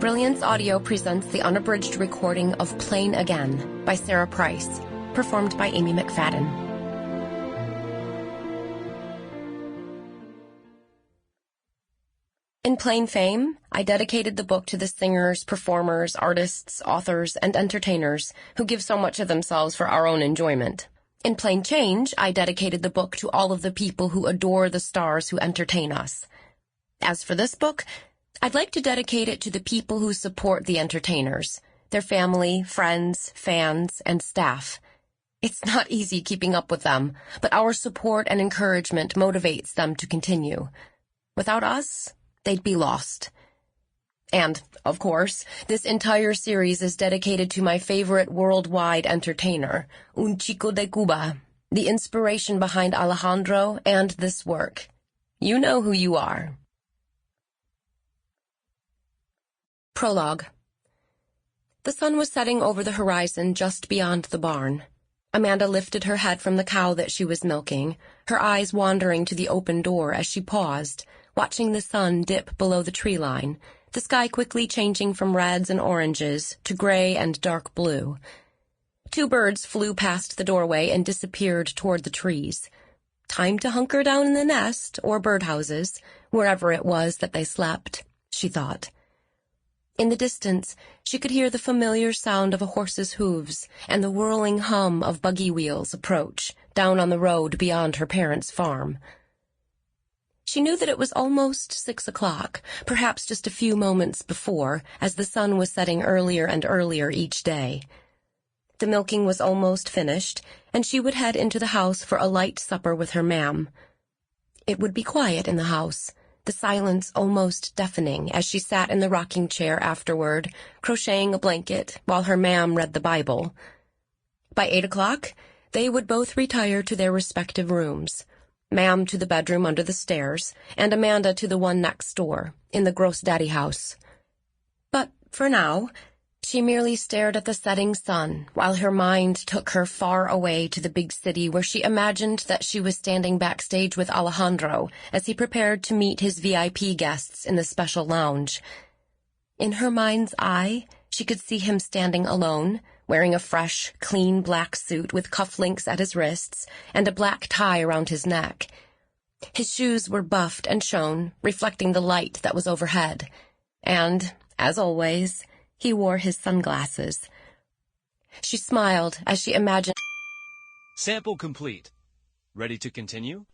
Brilliance Audio presents the unabridged recording of Plain Again by Sarah Price, performed by Amy McFadden. In Plain Fame, I dedicated the book to the singers, performers, artists, authors, and entertainers who give so much of themselves for our own enjoyment. In Plain Change, I dedicated the book to all of the people who adore the stars who entertain us. As for this book, I'd like to dedicate it to the people who support the entertainers, their family, friends, fans, and staff. It's not easy keeping up with them, but our support and encouragement motivates them to continue. Without us, they'd be lost. And, of course, this entire series is dedicated to my favorite worldwide entertainer, Un Chico de Cuba, the inspiration behind Alejandro and this work. You know who you are. Prologue. The sun was setting over the horizon just beyond the barn. Amanda lifted her head from the cow that she was milking, her eyes wandering to the open door as she paused, watching the sun dip below the tree line, the sky quickly changing from reds and oranges to gray and dark blue. Two birds flew past the doorway and disappeared toward the trees. Time to hunker down in the nest, or birdhouses, wherever it was that they slept, she thought. In the distance, she could hear the familiar sound of a horse's hooves and the whirling hum of buggy wheels approach down on the road beyond her parents' farm. She knew that it was almost 6 o'clock, perhaps just a few moments before, as the sun was setting earlier and earlier each day. The milking was almost finished, and she would head into the house for a light supper with her ma'am. It would be quiet in the house, the silence almost deafening as she sat in the rocking chair afterward, crocheting a blanket while her ma'am read the Bible. By 8 o'clock, they would both retire to their respective rooms, ma'am to the bedroom under the stairs, and Amanda to the one next door, in the gross daddy house. But for now, she merely stared at the setting sun while her mind took her far away to the big city where she imagined that she was standing backstage with Alejandro as he prepared to meet his VIP guests in the special lounge. In her mind's eye, she could see him standing alone, wearing a fresh, clean black suit with cufflinks at his wrists and a black tie around his neck. His shoes were buffed and shone, reflecting the light that was overhead. And, as always, he wore his sunglasses. She smiled as she imagined. Sample complete. Ready to continue?